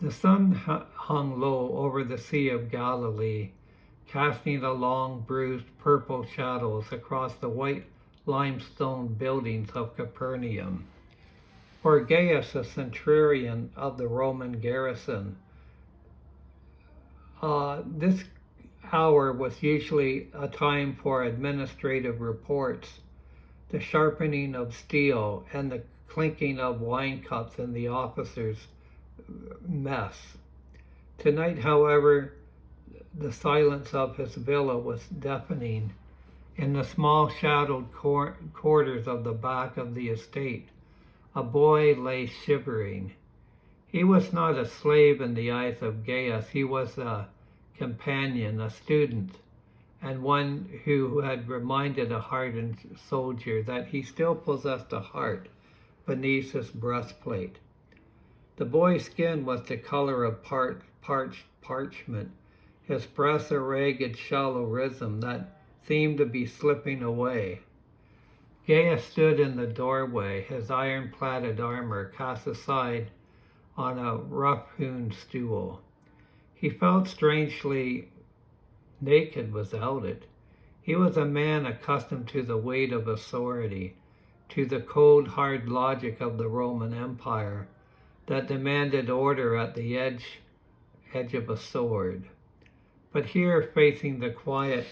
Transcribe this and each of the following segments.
The sun hung low over the Sea of Galilee, casting the long, bruised purple shadows across the white limestone buildings of Capernaum. For Gaius, a centurion of the Roman garrison, this hour was usually a time for administrative reports, the sharpening of steel, and the clinking of wine cups in the officers' mess. Tonight, however, the silence of his villa was deafening. In the small shadowed quarters of the back of the estate, a boy lay shivering. He was not a slave in the eyes of Gaius. He was a companion, a student, and one who had reminded a hardened soldier that he still possessed a heart beneath his breastplate. The boy's skin was the color of parched parchment, his breast a ragged shallow rhythm that seemed to be slipping away. Gaius stood in the doorway, his iron-plated armor cast aside on a rough-hewn stool. He felt strangely naked without it. He was a man accustomed to the weight of authority, to the cold, hard logic of the Roman Empire that demanded order at the edge of a sword. But here, facing the quiet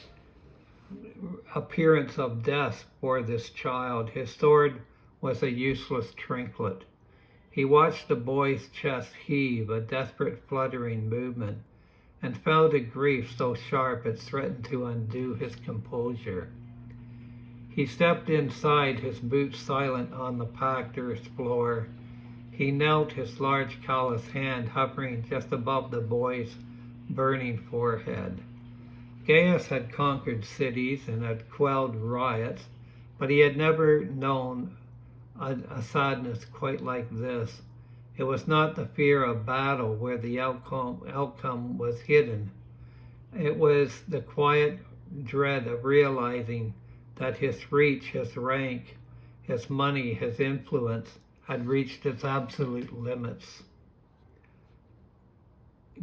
appearance of death for this child, his sword was a useless trinket. He watched the boy's chest heave, a desperate fluttering movement, and felt a grief so sharp it threatened to undo his composure. He stepped inside, his boots silent on the packed earth floor. He knelt, his large callous hand hovering just above the boy's burning forehead. Gaius had conquered cities and had quelled riots, but he had never known a sadness quite like this. It was not the fear of battle where the outcome was hidden. It was the quiet dread of realizing that his reach, his rank, his money, his influence had reached its absolute limits.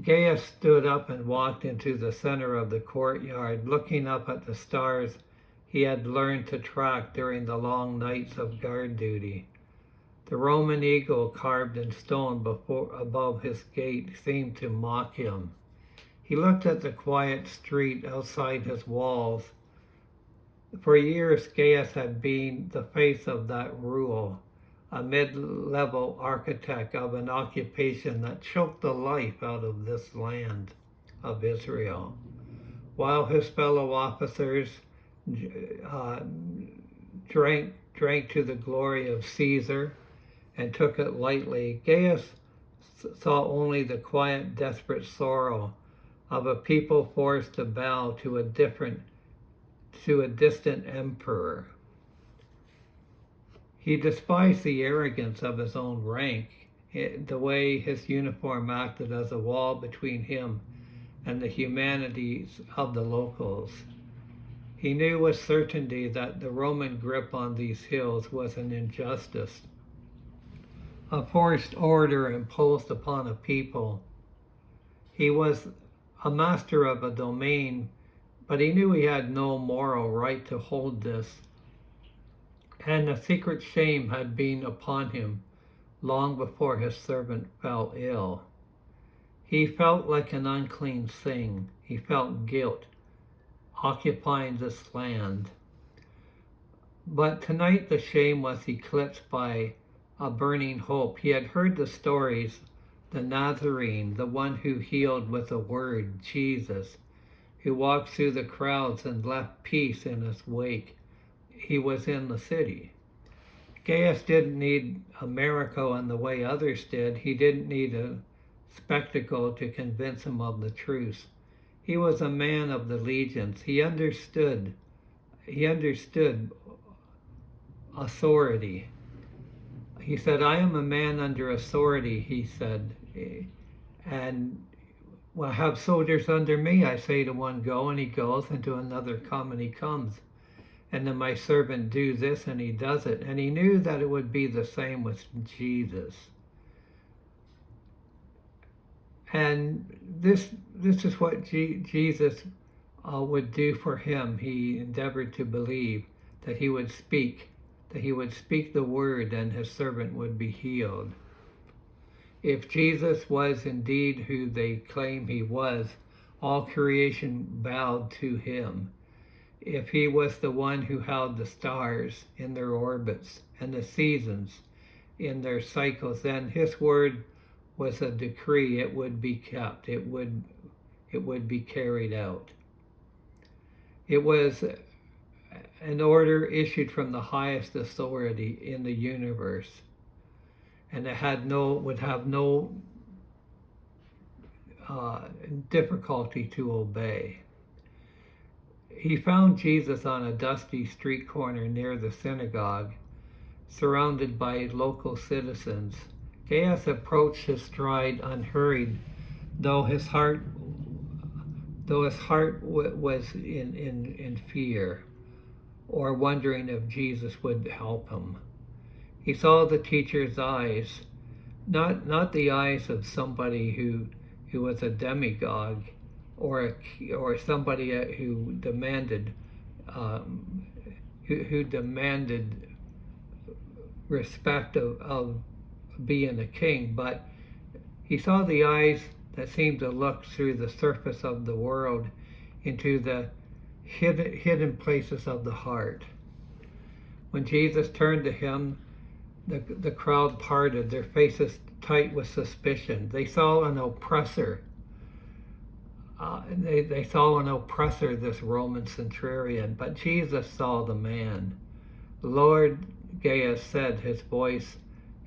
Gaius stood up and walked into the center of the courtyard, looking up at the stars he had learned to track during the long nights of guard duty. The Roman eagle carved in stone above his gate seemed to mock him. He looked at the quiet street outside his walls. For years, Gaius had been the face of that rule, a mid-level architect of an occupation that choked the life out of this land of Israel. While his fellow officers drank to the glory of Caesar and took it lightly, Gaius saw only the quiet, desperate sorrow of a people forced to bow to a distant emperor. He despised the arrogance of his own rank, the way his uniform acted as a wall between him and the humanities of the locals. He knew with certainty that the Roman grip on these hills was an injustice, a forced order imposed upon a people. He was a master of a domain, but he knew he had no moral right to hold this, and a secret shame had been upon him long before his servant fell ill. He felt like an unclean thing. He felt guilt occupying this land. But tonight the shame was eclipsed by a burning hope. He had heard the stories, the Nazarene, the one who healed with a word, Jesus, who walked through the crowds and left peace in his wake. He was in the city. Gaius didn't need a miracle in the way others did. He didn't need a spectacle to convince him of the truth. He was a man of the legions. He understood authority. He said, I am a man under authority, he said, and well, I have soldiers under me. I say to one, go, and he goes, and to another, come, and he comes. And then my servant do this, and he does it. And he knew that it would be the same with Jesus. And this is what Jesus would do for him. He endeavored to believe that he would speak the word, and his servant would be healed. If Jesus was indeed who they claim he was, all creation bowed to him. If he was the one who held the stars in their orbits and the seasons in their cycles, then his word was a decree. It would be kept. It would be carried out. It was an order issued from the highest authority in the universe, and it would have no difficulty to obey. He found Jesus on a dusty street corner near the synagogue, surrounded by local citizens. Gaius approached his stride unhurried, though his heart was in fear, or wondering if Jesus would help him. He saw the teacher's eyes, not the eyes of somebody who was a demagogue, or somebody who demanded respect of being a king, but he saw the eyes that seemed to look through the surface of the world into the hidden places of the heart. When Jesus turned to him, the crowd parted, their faces tight with suspicion. They saw an oppressor. They saw an oppressor, this Roman centurion, but Jesus saw the man. Lord, Gaius said, his voice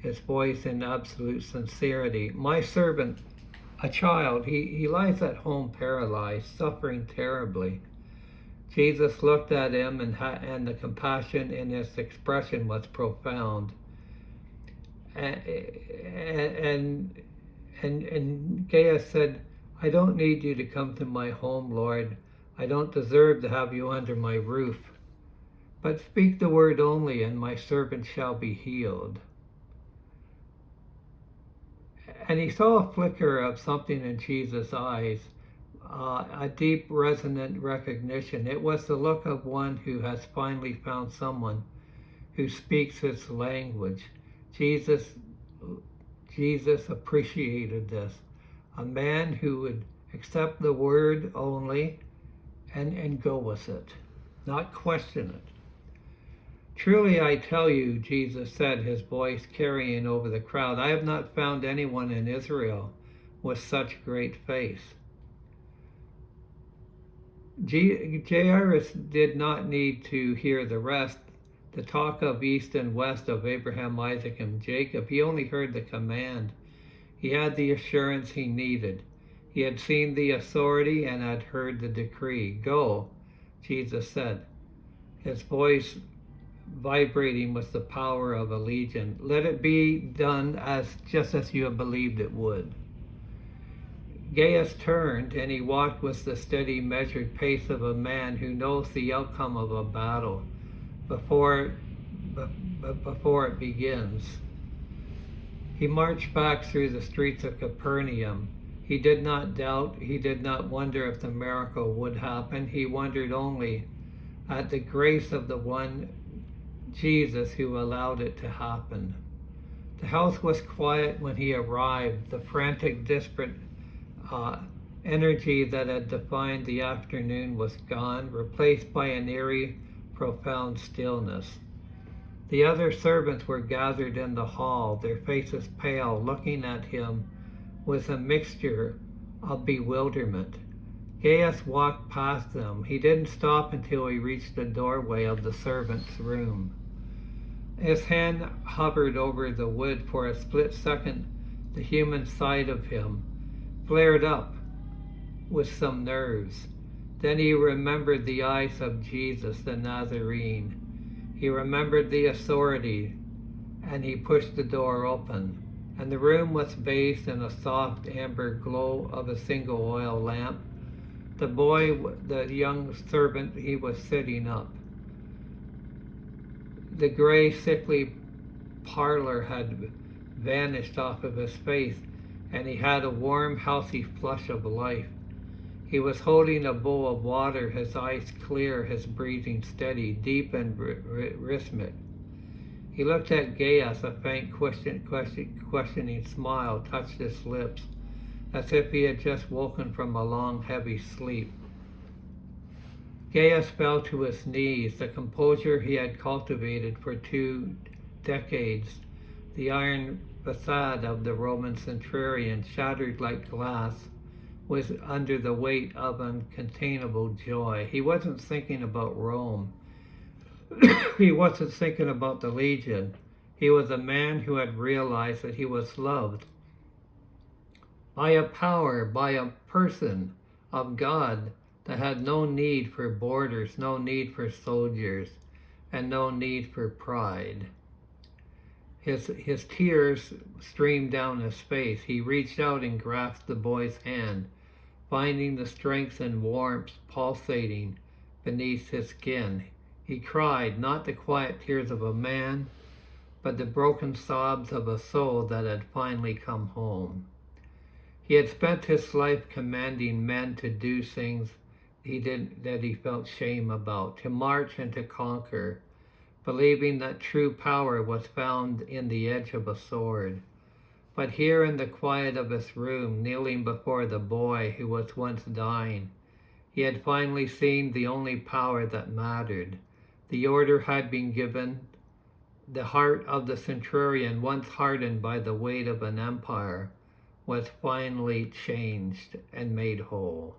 in absolute sincerity, my servant, a child, he lies at home paralyzed, suffering terribly. Jesus looked at him, and the compassion in his expression was profound. And Gaius said, I don't need you to come to my home, Lord. I don't deserve to have you under my roof. But speak the word only, and my servant shall be healed. And he saw a flicker of something in Jesus' eyes, a deep, resonant recognition. It was the look of one who has finally found someone who speaks his language. Jesus appreciated this. A man who would accept the word only and go with it, not question it. Truly I tell you, Jesus said, his voice carrying over the crowd, I have not found anyone in Israel with such great faith. Jairus did not need to hear the rest, the talk of east and west of Abraham, Isaac, and Jacob. He only heard the command. He had the assurance he needed. He had seen the authority and had heard the decree. Go, Jesus said, his voice vibrating with the power of a legion. Let it be done just as you have believed it would. Gaius turned, and he walked with the steady, measured pace of a man who knows the outcome of a battle before it begins. He marched back through the streets of Capernaum. He did not doubt, he did not wonder if the miracle would happen. He wondered only at the grace of the one Jesus who allowed it to happen. The house was quiet when he arrived. The frantic, disparate energy that had defined the afternoon was gone, replaced by an eerie, profound stillness. The other servants were gathered in the hall, their faces pale, looking at him with a mixture of bewilderment. Gaius walked past them. He didn't stop until he reached the doorway of the servants' room. His hand hovered over the wood for a split second. The human side of him flared up with some nerves. Then he remembered the eyes of Jesus the Nazarene. He remembered the authority, and he pushed the door open. And the room was bathed in a soft amber glow of a single oil lamp. The boy, the young servant, he was sitting up. The gray, sickly pallor had vanished off of his face. and he had a warm, healthy flush of life. He was holding a bowl of water, his eyes clear, his breathing steady, deep and rhythmic. He looked at Gaius. A faint questioning smile touched his lips, as if he had just woken from a long, heavy sleep. Gaius fell to his knees. The composure he had cultivated for 2 decades, the iron facade of the Roman centurion, shattered like glass, was under the weight of uncontainable joy. He wasn't thinking about Rome. He wasn't thinking about the legion. He was a man who had realized that he was loved by a power, by a person of God that had no need for borders, no need for soldiers, and no need for pride. His tears streamed down his face. He reached out and grasped the boy's hand, finding the strength and warmth pulsating beneath his skin. He cried, not the quiet tears of a man, but the broken sobs of a soul that had finally come home. He had spent his life commanding men to do things that he felt shame about, to march and to conquer, believing that true power was found in the edge of a sword. But here in the quiet of his room, kneeling before the boy who was once dying, he had finally seen the only power that mattered. The order had been given. The heart of the centurion, once hardened by the weight of an empire, was finally changed and made whole.